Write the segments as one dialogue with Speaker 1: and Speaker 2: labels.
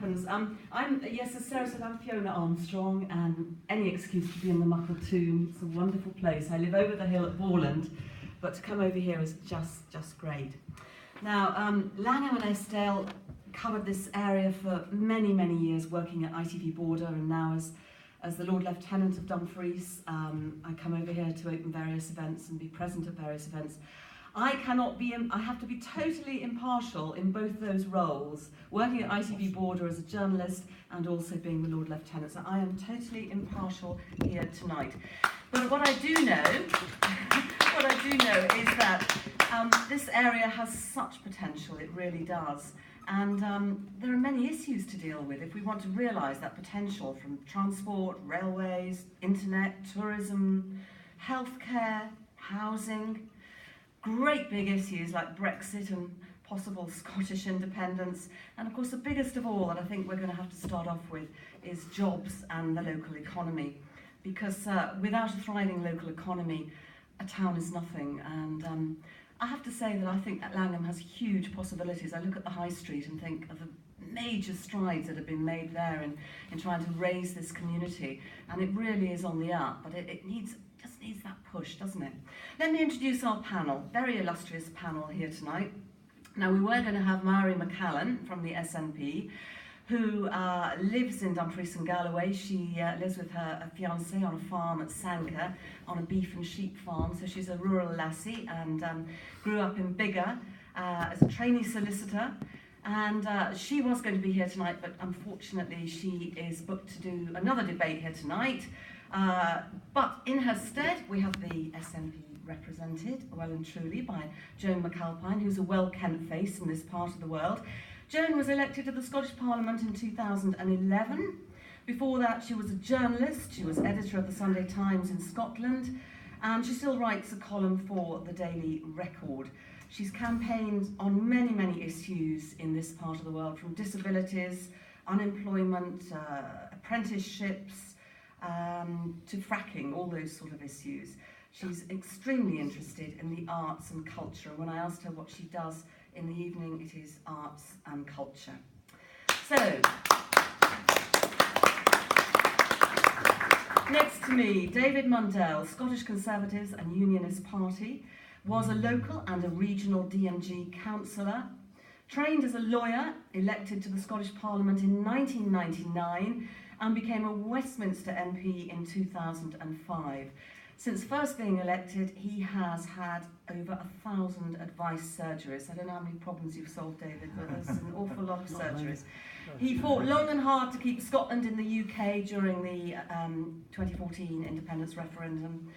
Speaker 1: happens. As Sarah said, I'm Fiona Armstrong, and any excuse to be in the Muckle Tomb. It's a wonderful place. I live over the hill at Borland, but to come over here is just great. Now, Langholm and Eskdale covered this area for many, many years, working at ITV Border, and now as the Lord Lieutenant of Dumfries, I come over here to open various events and be present at various events. I have to be totally impartial in both those roles, working at ITV Border as a journalist and also being the Lord Lieutenant. So I am totally impartial here tonight. But what I do know is that this area has such potential, it really does. And there are many issues to deal with if we want to realise that potential, from transport, railways, internet, tourism, healthcare, housing. Great big issues like Brexit and possible Scottish independence. And of course the biggest of all that I think we're going to have to start off with is jobs and the local economy. Because without a thriving local economy, a town is nothing. And I have to say that I think that Langholm has huge possibilities. I look at the High Street and think of the major strides that have been made there in trying to raise this community. And it really is on the up, but it just needs that push, doesn't it? Let me introduce our panel, very illustrious panel here tonight. Now, we were going to have Mairi McAllan from the SNP, who lives in Dumfries and Galloway. She lives with her fiancé on a farm at Sanker, on a beef and sheep farm. So she's a rural lassie and grew up in Biggar as a trainee solicitor. And she was going to be here tonight, but unfortunately she is booked to do another debate here tonight. But in her stead, we have the SNP represented, well and truly, by Joan McAlpine, who's a well-kent face in this part of the world. Joan was elected to the Scottish Parliament in 2011. Before that, she was a journalist. She was editor of the Sunday Times in Scotland, and she still writes a column for the Daily Record. She's campaigned on many, many issues in this part of the world, from disabilities, unemployment, apprenticeships, to fracking, all those sort of issues. She's extremely interested in the arts and culture, and when I asked her what she does in the evening, it is arts and culture. So, next to me, David Mundell, Scottish Conservatives and Unionist Party, was a local and a regional DMG councillor, trained as a lawyer, elected to the Scottish Parliament in 1999, and became a Westminster MP in 2005. Since first being elected, he has had over 1,000 advice surgeries. I don't know how many problems you've solved, David, but there's an awful lot of surgeries. He fought long and hard to keep Scotland in the UK during the 2014 independence referendum,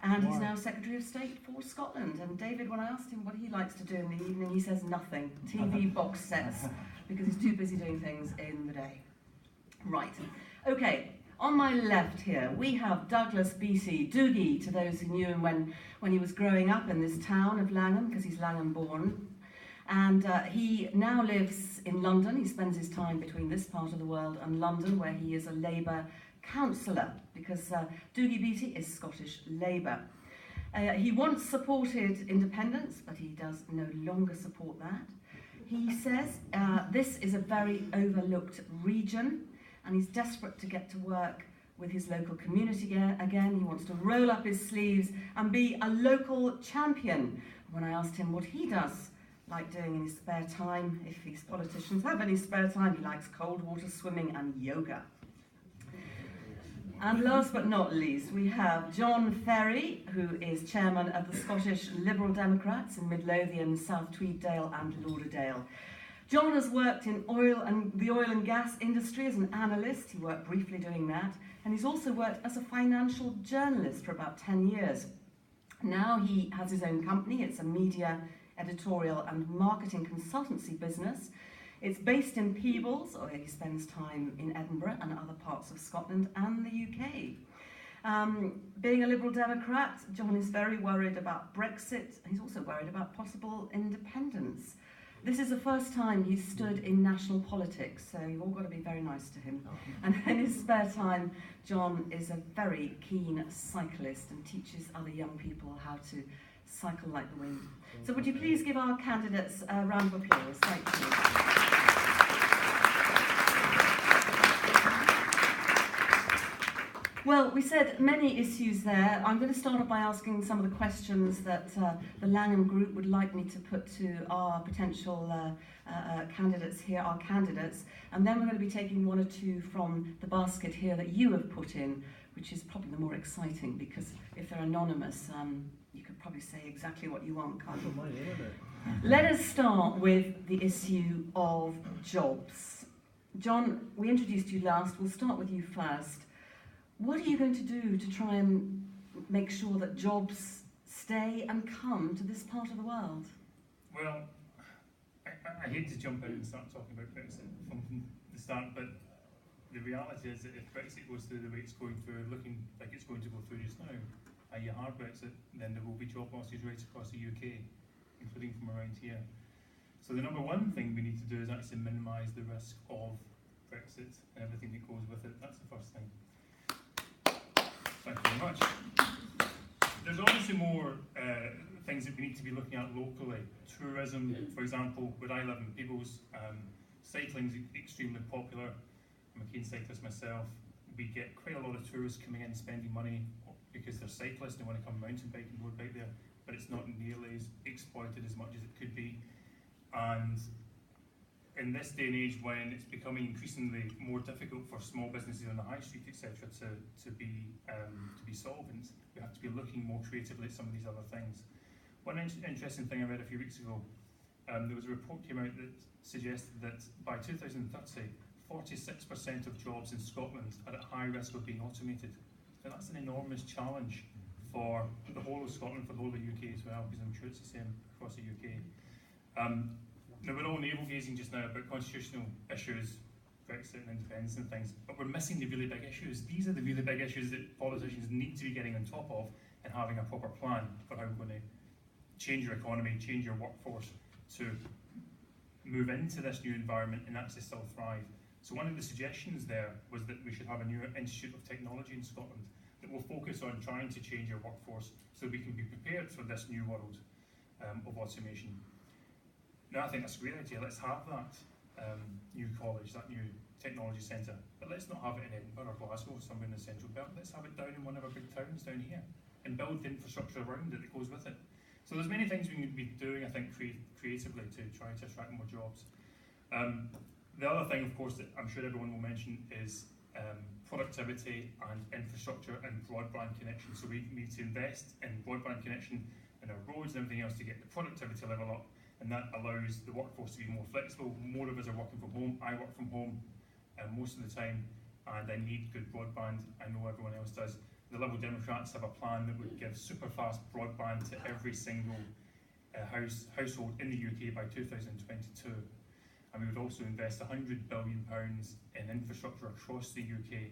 Speaker 1: and he's now Secretary of State for Scotland. And David, when I asked him what he likes to do in the evening, he says nothing. TV box sets, because he's too busy doing things in the day. Right, okay. On my left here, we have Douglas Beattie, Dougie, to those who knew him when he was growing up in this town of Langholm, because he's Langholm born. And he now lives in London. He spends his time between this part of the world and London, where he is a Labour councillor, because Dougie Beattie is Scottish Labour. He once supported independence, but he does no longer support that. He says this is a very overlooked region, and he's desperate to get to work with his local community again. He wants to roll up his sleeves and be a local champion. When I asked him what he does like doing in his spare time, if these politicians have any spare time, he likes cold water swimming and yoga. And last but not least, we have John Ferry, who is chairman of the Scottish Liberal Democrats in Midlothian, South Tweeddale and Lauderdale. John has worked in the oil and gas industry as an analyst. He worked briefly doing that, and he's also worked as a financial journalist for about 10 years. Now he has his own company. It's a media, editorial and marketing consultancy business. It's based in Peebles, or he spends time in Edinburgh and other parts of Scotland and the UK. Being a Liberal Democrat, John is very worried about Brexit. He's also worried about possible independence. This is the first time he's stood in national politics, so you've all got to be very nice to him. And in his spare time, John is a very keen cyclist and teaches other young people how to cycle like the wind. So would you please give our candidates a round of applause? Thank you. Well, we said many issues there. I'm going to start off by asking some of the questions that the Langholm group would like me to put to our potential candidates here, our candidates, and then we're going to be taking one or two from the basket here that you have put in, which is probably the more exciting, because if they're anonymous, you could probably say exactly what you want, can't you? Let us start with the issue of jobs. John, we introduced you last. We'll start with you first. What are you going to do to try and make sure that jobs stay and come to this part of the world?
Speaker 2: Well, I hate to jump in and start talking about Brexit from the start, but the reality is that if Brexit goes through the way it's going through, looking like it's going to go through just now, i.e. a hard Brexit, then there will be job losses right across the UK, including from around here. So the number one thing we need to do is actually minimise the risk of Brexit and everything that goes with it. That's the first thing. Thank you very much. There's obviously more things that we need to be looking at locally. Tourism, for example, where I live in Peebles, cycling is extremely popular. I'm a keen cyclist myself. We get quite a lot of tourists coming in spending money because they're cyclists, they want to come mountain bike and road bike there, but it's not nearly as exploited as much as it could be. And in this day and age, when it's becoming increasingly more difficult for small businesses on the high street, etc., to be solvent, we have to be looking more creatively at some of these other things. One interesting thing I read a few weeks ago, there was a report came out that suggested that by 2030, 46% of jobs in Scotland are at high risk of being automated. So that's an enormous challenge for the whole of Scotland, for the whole of the UK as well, because I'm sure it's the same across the UK. Now, we're all navel-gazing just now about constitutional issues, Brexit and independence and things, but we're missing the really big issues. These are the really big issues that politicians need to be getting on top of and having a proper plan for how we're going to change your economy, change your workforce to move into this new environment and actually still thrive. So one of the suggestions there was that we should have a new Institute of Technology in Scotland that will focus on trying to change our workforce so we can be prepared for this new world of automation. Now, I think that's a great idea. Let's have that new college, that new technology centre, but let's not have it in Edinburgh or Glasgow, somewhere in the central belt. Let's have it down in one of our big towns down here and build the infrastructure around it that goes with it. So there's many things we need to be doing, I think, creatively to try to attract more jobs. The other thing, of course, that I'm sure everyone will mention is productivity and infrastructure and broadband connection. So we need to invest in broadband connection in our roads and everything else to get the productivity level up, and that allows the workforce to be more flexible. More of us are working from home. I work from home most of the time, and I need good broadband. I know everyone else does. The Liberal Democrats have a plan that would give super fast broadband to every single household in the UK by 2022. And we would also invest £100 billion in infrastructure across the UK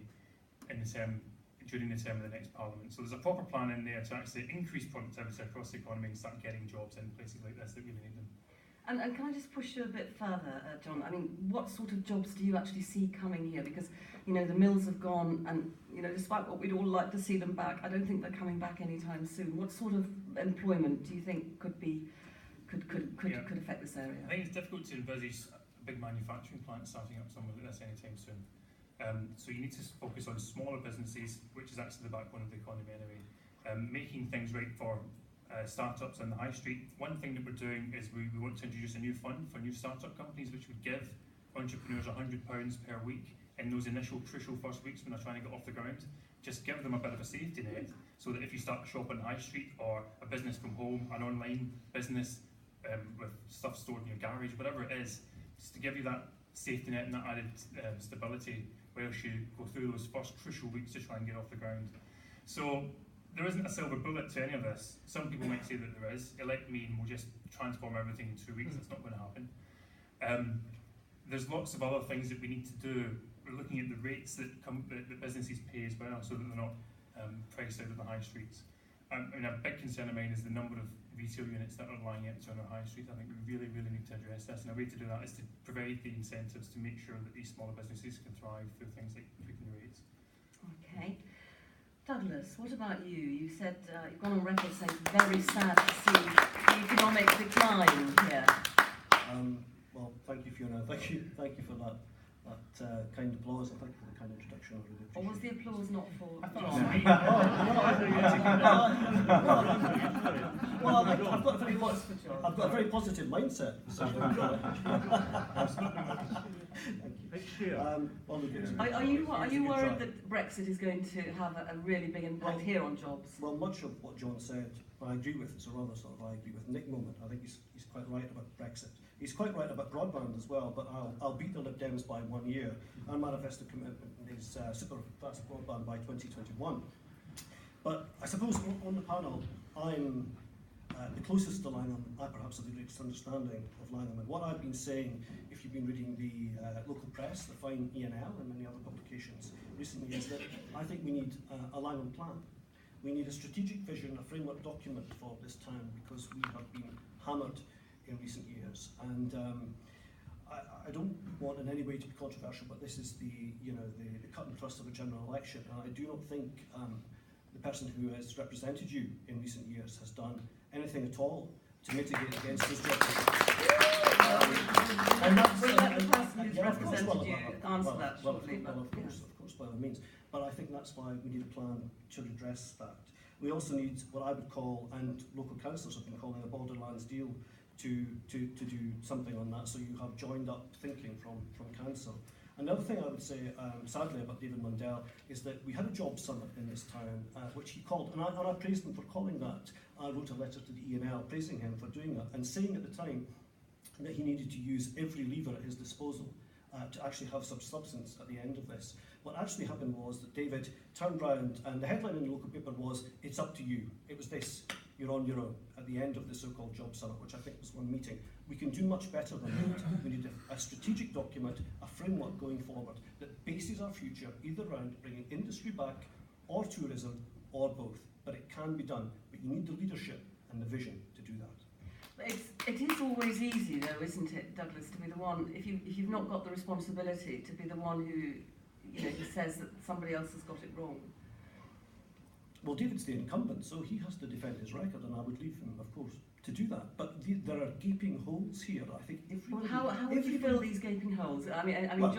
Speaker 2: during the term of the next Parliament. So there's a proper plan in there to actually increase productivity across the economy and start getting jobs in places like this that really need them.
Speaker 1: And can I just push you a bit further, John? I mean, what sort of jobs do you actually see coming here? Because, you know, the mills have gone and, you know, despite what we'd all like to see them back, I don't think they're coming back anytime soon. What sort of employment do you think could affect this area?
Speaker 2: I think it's difficult to envisage a big manufacturing plant starting up somewhere like this anytime soon. So you need to focus on smaller businesses, which is actually the backbone of the economy anyway. Making things right for startups on the high street. One thing that we're doing is we want to introduce a new fund for new startup companies, which would give entrepreneurs £100 per week in those initial crucial first weeks when they're trying to get off the ground. Just give them a bit of a safety net so that if you start a shop on the high street or a business from home, an online business with stuff stored in your garage, whatever it is, just to give you that safety net and that added stability whilst you go through those first crucial weeks to try and get off the ground. So there isn't a silver bullet to any of this. Some people might say that there is. Elect me and we'll just transform everything in 2 weeks. That's not going to happen. There's lots of other things that we need to do. We're looking at the rates that businesses pay as well, so that they're not priced out of the high streets. And a big concern of mine is the number of retail units that are lying empty on our high street. I think we really, really need to address this, and a way to do that is to provide the incentives to make sure that these smaller businesses can thrive through things like tweaking the rates.
Speaker 1: Okay. Douglas, what about you? You said you've gone on record saying it's very sad to see the economic decline here.
Speaker 3: Well, thank you, Fiona. Thank you for that that kind applause. I think the kind introduction already.
Speaker 1: Or was the applause not for
Speaker 2: I thought
Speaker 1: John?
Speaker 3: Well, I've got a very positive mindset. So,
Speaker 1: Are you worried that Brexit is going to have a really big impact here on jobs?
Speaker 3: Well, much of what John said, I agree with. It's a rather sort of I agree with Nick moment. I think he's quite right about Brexit. He's quite right about broadband as well, but I'll beat the Lib Dems by 1 year. Our manifesto commitment is super fast broadband by 2021. But I suppose on the panel, I'm the closest to Langham. I perhaps have the greatest understanding of Langham. And what I've been saying, if you've been reading the local press, the fine E&L and many other publications recently, is that I think we need a Langham plan. We need a strategic vision, a framework document for this town, because we have been hammered in recent years. And I don't want in any way to be controversial, but this is the cut and thrust of a general election. And I do not think the person who has represented you in recent years has done anything at all to mitigate against this job.
Speaker 1: And that's the person who's represented you answer that shortly.
Speaker 3: Of course, by all means. But I think that's why we need a plan to redress that. We also need what I would call, and local councillors have been calling, a borderlands deal to do something on that, so you have joined up thinking from council. Another thing I would say, sadly, about David Mundell is that we had a job summit in this town, which he called, and I praised him for calling that. I wrote a letter to the E&L praising him for doing that, and saying at the time that he needed to use every lever at his disposal to actually have some substance at the end of this. What actually happened was that David turned round, and the headline in the local paper was, "It's up to you." It was this, "You're on your own," at the end of the so-called job summit, which I think was one meeting. We can do much better than that. We need a strategic document, a framework going forward that bases our future either around bringing industry back or tourism or both. But it can be done. But you need the leadership and the vision to do that.
Speaker 1: It is always easy, though, isn't it, Douglas, to be the one, if you've not got the responsibility, to be the one who says that somebody else has got it wrong.
Speaker 3: Well, David's the incumbent, so he has to defend his record, and I would leave him, of course, to do that. But there are gaping holes here. I think everybody...
Speaker 1: Well, how would you fill these gaping holes? I mean, well,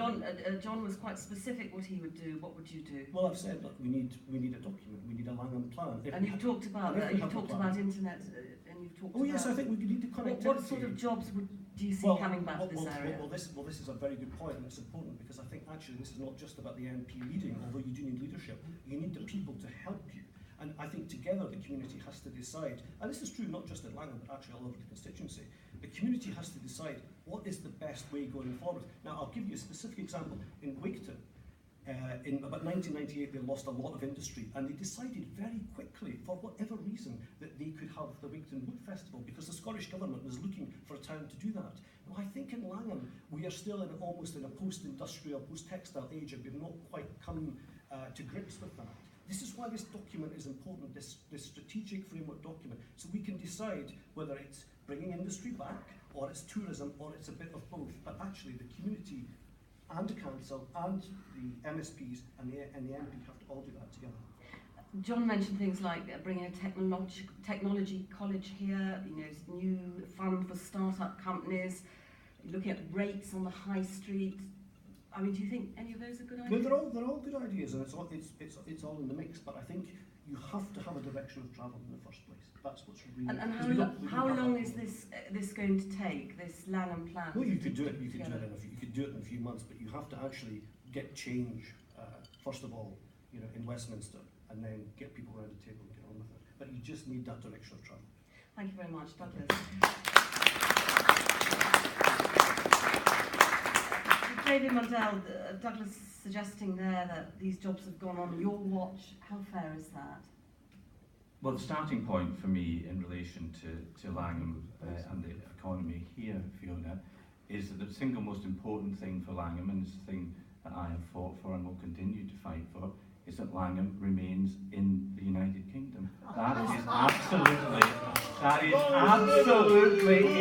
Speaker 1: John was quite specific what he would do. What would you do?
Speaker 3: Well, I've said that we need a document. We need a Langham plan.
Speaker 1: And you've talked about that. You've talked about internet, and you've talked.
Speaker 3: Oh yes, I think we need the connectivity.
Speaker 1: What sort of jobs do you see coming back to this area?
Speaker 3: Well, this is a very good point, and it's important because I think actually this is not just about the MP leading, although you do need leadership. You need the people to help you. And I think together the community has to decide, and this is true not just in Langham, but actually all over the constituency, the community has to decide what is the best way going forward. Now, I'll give you a specific example. In Waketon, in about 1998, they lost a lot of industry, and they decided very quickly, for whatever reason, that they could have the Waketon Wood Festival, because the Scottish Government was looking for a town to do that. Now, I think in Langham, we are still almost in a post-industrial, post-textile age, and we've not quite come to grips with that. This is why this document is important, this strategic framework document, so we can decide whether it's bringing industry back, or it's tourism, or it's a bit of both. But actually, the community and the council and the MSPs and the MP have to all do that together.
Speaker 1: John mentioned things like bringing a technology college here, new fund for start-up companies, looking at rates on the high street. I mean, do you think any of those are good ideas?
Speaker 3: No, they're all good ideas, and it's all in the mix. But I think you have to have a direction of travel in the first place. That's what's really.
Speaker 1: And how long is this going to take? This Langham plan?
Speaker 3: Well, you could do it. You could do it in a few months, but you have to actually get change first of all, in Westminster, and then get people around the table and get on with it. But you just need that direction of travel.
Speaker 1: Thank you very much, Douglas. David Mundell, Douglas suggesting there that these jobs have gone on your watch. How fair is that?
Speaker 4: Well, the starting point for me in relation to Langham and the economy here, Fiona, is that the single most important thing for Langham, and it's the thing that I have fought for and will continue to fight for, is that Langham remains in the United Kingdom. That is absolutely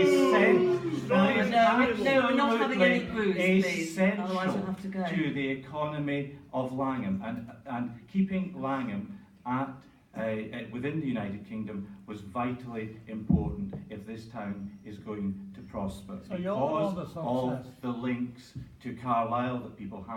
Speaker 4: essential.
Speaker 1: No, we're not having any booze, please.
Speaker 4: Essential
Speaker 1: Otherwise we'll have to go.
Speaker 4: To the economy of Langham, and keeping Langham at within the United Kingdom was vitally important if this town is going to prosper,
Speaker 5: So you're on the
Speaker 4: because of
Speaker 5: success.
Speaker 4: the links to Carlisle that people have.